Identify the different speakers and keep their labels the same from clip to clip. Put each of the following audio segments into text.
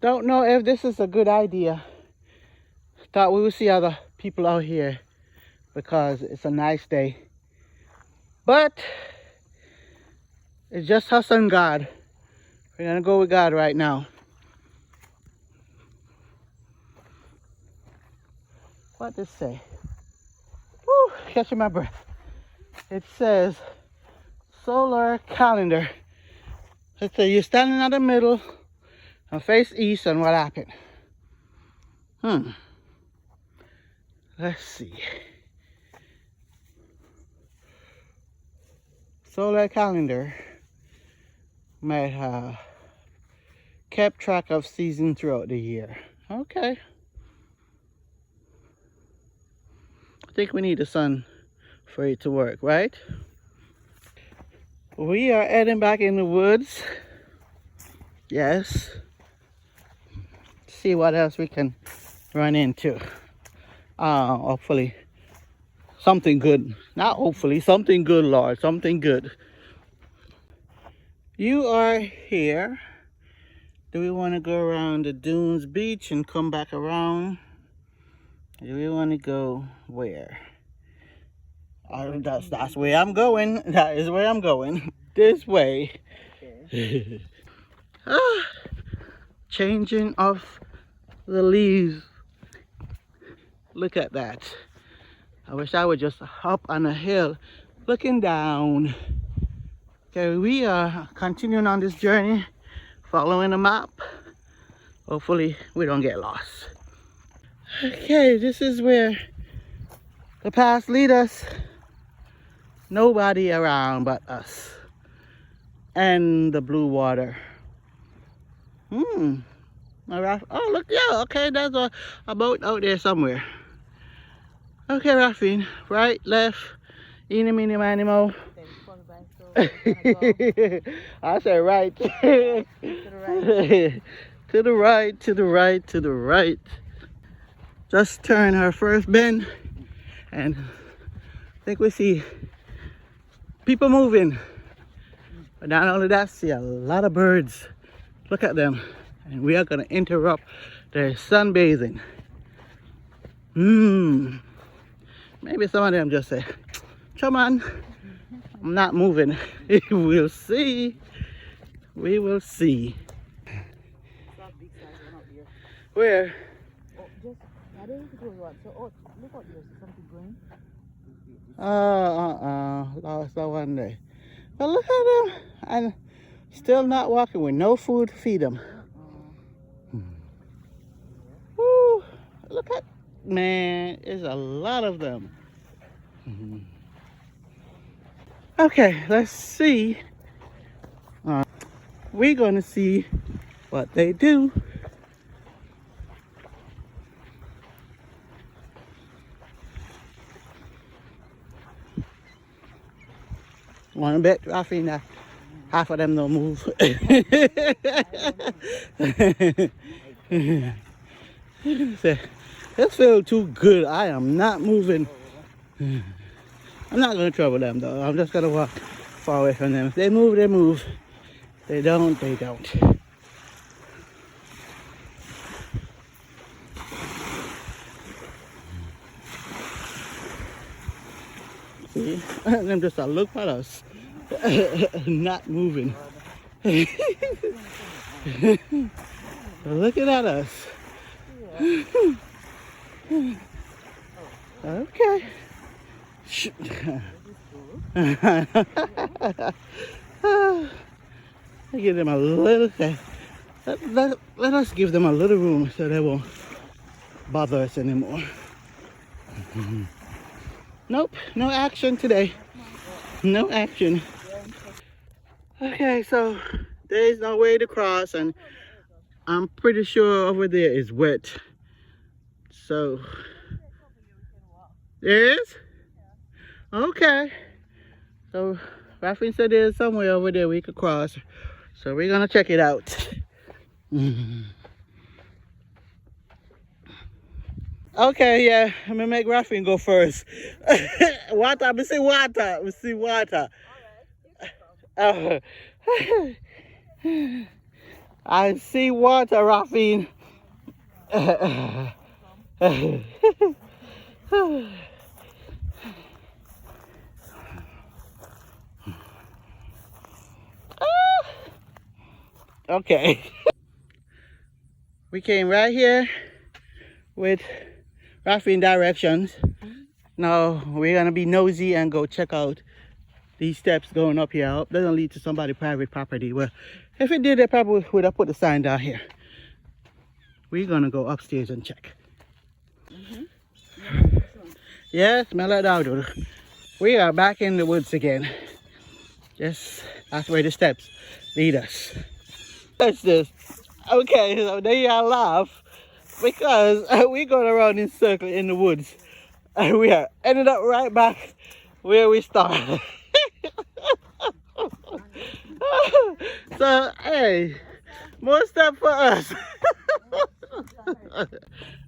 Speaker 1: Don't know if this is a good idea. Thought we would see other people out here because it's a nice day. But it's just us and God. We're gonna go with God right now. What does it say? Woo, catching my breath. It says solar calendar. It says you're standing in the middle and face east, and what happened? Let's see. Solar calendar might have kept track of season throughout the year. Okay. I think we need the sun for it to work, right? We are heading back in the woods. Yes. See what else we can run into. Hopefully something good. Not hopefully, something good, Lord. Something good. You are here. Do we want to go around the Dunes Beach and come back around? Do we want to go where? That's where I'm going. That is where I'm going. This way. Okay. Changing of the leaves. Look at that. I wish I was just up on a hill looking down. Okay, we are continuing on this journey, following the map. Hopefully we don't get lost. Okay, this is where the paths lead us. Nobody around but us and the blue water. Oh, look, yeah, okay, there's a boat out there somewhere. Okay, Raffine, right, left, eeny, meeny, miny, mo. I said right. To the right, to the right, to the right. Just turned her first bend, and I think we see people moving. But not only that, see a lot of birds. Look at them. And we are gonna interrupt their sunbathing. Maybe some of them just say, come on, I'm not moving. We'll see. We will see. Where?
Speaker 2: Look out there, something green.
Speaker 1: Lost that one day. But look at them. And still not walking with no food to feed them. Woo, look at, man, there's a lot of them. Okay, let's see. We're gonna see what they do. Want to bet, I think that half of them don't move. This feels too good. I am not moving. I'm not going to trouble them though. I'm just going to walk far away from them. If they move, they move. If they don't, they don't. See? Them just look at us. Not moving. Looking at us. Okay. Give them a little. Let us give them a little room so they won't bother us anymore. Nope, no action today. No action. Okay, so there's no way to cross, and I'm pretty sure over there is wet. So there is? Okay. So Raffin said there's somewhere over there we could cross. So we're gonna check it out. Okay, yeah, I'm gonna make Raffin go first. Water, we see water, we see water. I see water, Raffine. Okay. We came right here with Raffine directions. Now we're gonna be nosy and go check out these steps going up here. I hope doesn't lead to somebody's private property. Well, if it did, they probably would have put the sign down here. We're gonna go upstairs and check. Yes, smell it out, dude. We are back in the woods again. Yes, that's where the steps lead us. That's this. Okay, so there you laugh because we going around in circle in the woods and we are ended up right back where we started. So hey, more stuff for us.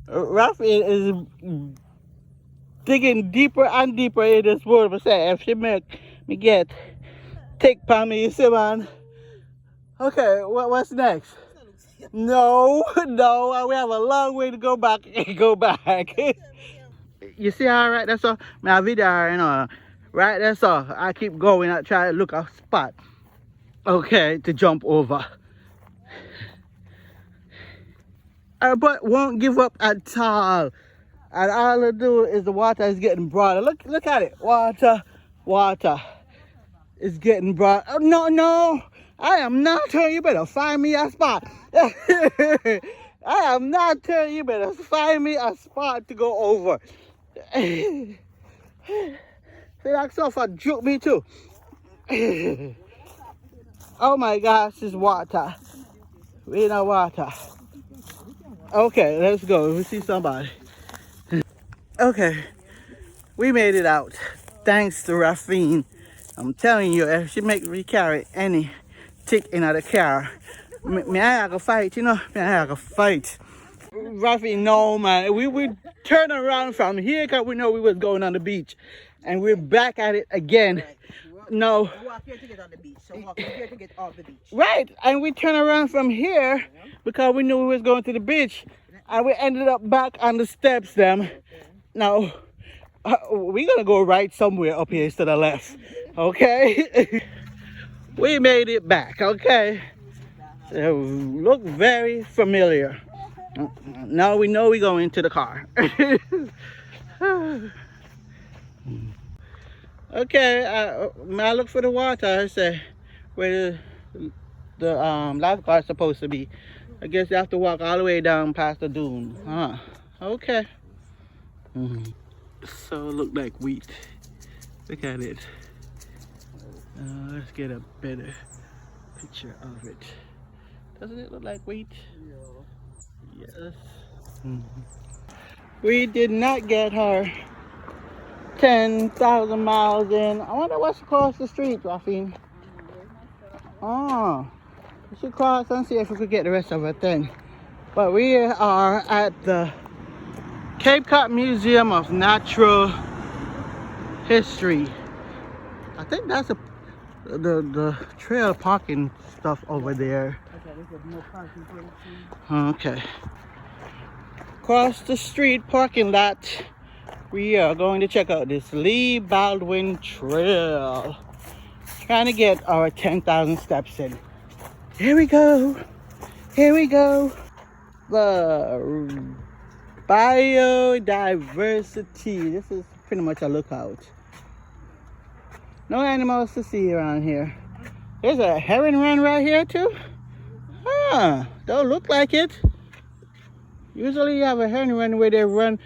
Speaker 1: Rafi is digging deeper and deeper in this wood. But say if she make me get take by me, you see, man. Okay, what's next? No, no, we have a long way to go back. Go back. You see how right that's all? My video, you know, right that's all. I keep going. I try to look a spot. Okay, to jump over. But won't give up at all. And all I do is the water is getting broader. Look at it. Water is getting broad. Oh, no. I am not telling you better find me a spot. I am not telling you better find me a spot to go over. See that stuff juke me too. Oh my gosh, it's water. We know water. Okay, let's go. We see somebody. Okay, we made it out. Thanks to Raffine. I'm telling you, if she make me carry any tick in the car, me I have a fight, you know. Me I have a fight. Raffine, no man. We would turn around from here because we know we was going on the beach, and we're back at it again. No.
Speaker 2: Walk here to get on the beach. So walk here to get off the beach.
Speaker 1: Right, and we turn around from here because we knew we was going to the beach, and we ended up back on the steps. Them. Now, we're gonna go right somewhere up here instead of left. Okay. We made it back. Okay. So, look very familiar. Now we know we're going to the car. Okay, I look for the water. I say where the lifeguard's supposed to be. I guess you have to walk all the way down past the dune. Okay. So it look like wheat. Look at it. Let's get a better picture of it. Doesn't it look like wheat? Yes. We did not get her 10,000 miles in. I wonder what's across the street, Raffine. Oh, we should cross and see if we could get the rest of it then. But we are at the Cape Cod Museum of Natural History. I think that's the trail parking stuff over there. Okay. Across the street parking lot, we are going to check out this Lee Baldwin Trail. Trying to get our 10,000 steps in. Here we go. Here we go. The biodiversity. This is pretty much a lookout. No animals to see around here. There's a herring run right here too. Don't look like it. Usually you have a herring run where they run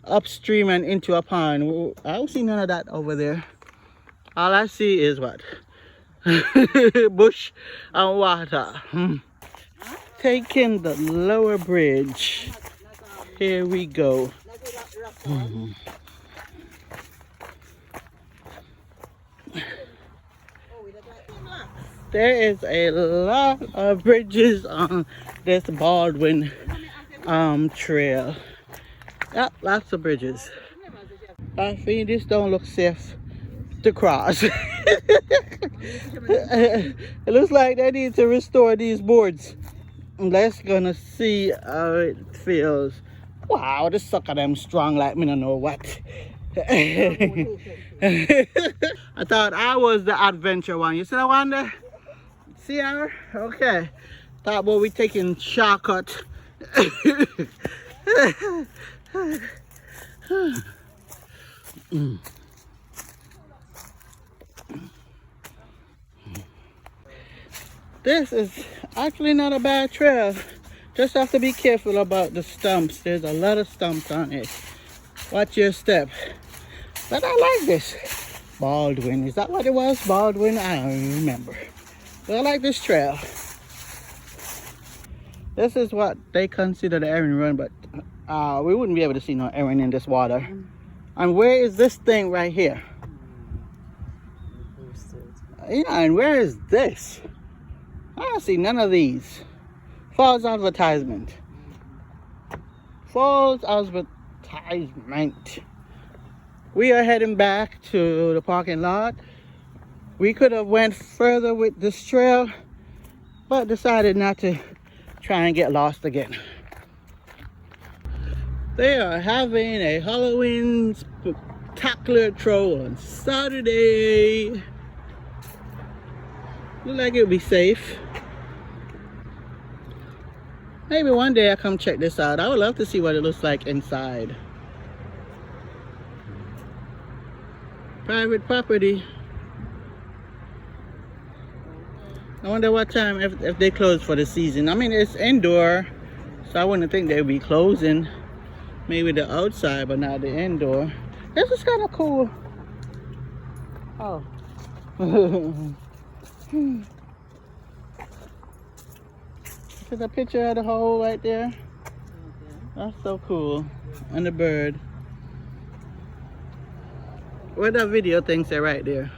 Speaker 1: upstream and into a pond. I don't see none of that over there. All I see is what? Bush and water. Taking the lower bridge. Here we go. There is a lot of bridges on this Baldwin trail. Yep, lots of bridges. I think this don't look safe to cross. It looks like they need to restore these boards. Let's gonna see how it feels. Wow, this sucker them strong like me, no know what. I thought I was the adventure one. You see that one there? See her? Okay. Thought about we taking shortcut. This is actually not a bad trail. Just have to be careful about the stumps. There's a lot of stumps on it. Watch your step. But I like this. Baldwin, is that what it was? Baldwin? I don't remember. But I like this trail. This is what they consider the herring run, but we wouldn't be able to see no herring in this water. And where is this thing right here? Yeah, and where is this? I don't see none of these. Falls advertisement. Falls advertisement. We are heading back to the parking lot. We could have went further with this trail, but decided not to try and get lost again. They are having a Halloween spectacular troll on Saturday. Look like it'll be safe. Maybe one day I'll come check this out. I would love to see what it looks like inside. Private property. I wonder what time, if they close for the season. I mean, it's indoor, so I wouldn't think they'd be closing. Maybe the outside, but not the indoor. This is kind of cool. Oh. There's a picture of the hole right there. Okay. That's so cool. And the bird. Where that video thing say right there?